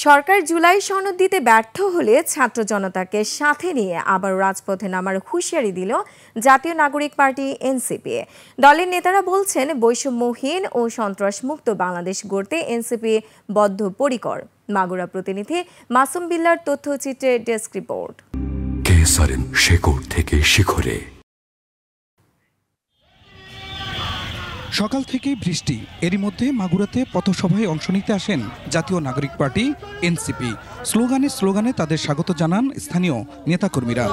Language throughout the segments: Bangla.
সরকার জুলাই সনদ দিতে ব্যর্থ হলে ছাত্র জনতাকে সাথে নিয়ে আবার রাজপথে নামার হুঁশিয়ারি দিল জাতীয় নাগরিক পার্টি এনসিপি। দলের নেতারা বলছেন, বৈষম্যহীন ও সন্ত্রাসমুক্ত বাংলাদেশ গড়তে এনসিপি বদ্ধপরিকর। মাগুরা প্রতিনিধি মাসুম বিল্লার তথ্যচিত্রে ডেস্ক রিপোর্ট। শেকড় থেকে শিখরে। সকাল থেকেই বৃষ্টি, এরই মধ্যে মাগুরাতে পথসভায় অংশ নিতে আসেন জাতীয় নাগরিক পার্টি এনসিপি। স্লোগানে তাদের স্বাগত জানান স্থানীয় নেতাকর্মীরা।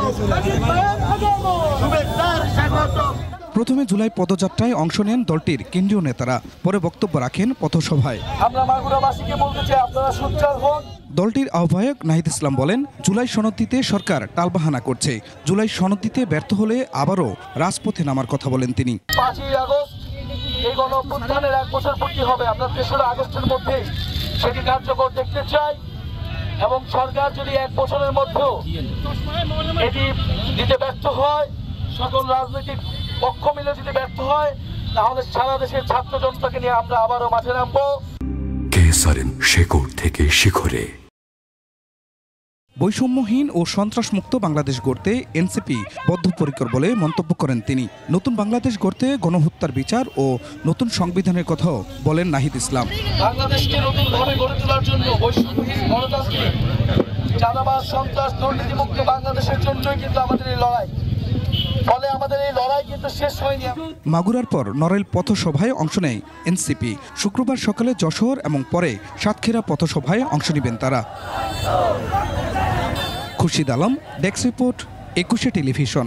প্রথমে জুলাই পদযাত্রায় অংশ নেন দলটির কেন্দ্রীয় নেতারা, পরে বক্তব্য রাখেন পথসভায়। দলটির আহ্বায়ক নাহিদ ইসলাম বলেন, জুলাই সনদ দিতে সরকার টালবাহানা করছে। জুলাই সনদ দিতে ব্যর্থ হলে আবারও রাজপথে নামার কথা বলেন তিনি। 5ই আগস্ট এই গণঅভ্যুত্থানের 1 বছর পূর্তি হবে। আমরা 3রা আগস্টের মধ্যে সেটি কার্যকর দেখতে চাই এবং সরকার যদি 1 বছরের মধ্যেও এটি দিতে ব্যর্থ হয়, সকল রাজনৈতিক পক্ষ মিলে যদি ব্যর্থ হয়, তাহলে সারা দেশের ছাত্র জনতাকে নিয়ে আমরা আবারও মাঠে নামবো। শেকড় থেকে শিখরে। বৈষম্যহীন ও সন্ত্রাসমুক্ত বাংলাদেশ গড়তে এনসিপি বদ্ধপরিকর বলে মন্তব্য করেন তিনি। নতুন বাংলাদেশ গড়তে গণহত্যার বিচার ও নতুন সংবিধানের কথাও বলেন নাহিদ ইসলাম। বাংলাদেশকে নতুনভাবে গড়ে তোলার জন্য বৈষম্যহীন, গণতান্ত্রিক, চাঁদাবাজ, সন্ত্রাস, দুর্নীতিমুক্ত বাংলাদেশের জন্যই কিন্তু আমাদের এই লড়াই। ফলে আমাদের এই লড়াই কিন্তু শেষ হয়নি। মাগুরার পর নড়াইল পথসভায় অংশ নেয় এনসিপি। শুক্রবার সকালে যশোর এবং পরে সাতক্ষীরা পথসভায় অংশ নেবেন তারা। Khurshid Alam, desk report, 21 television.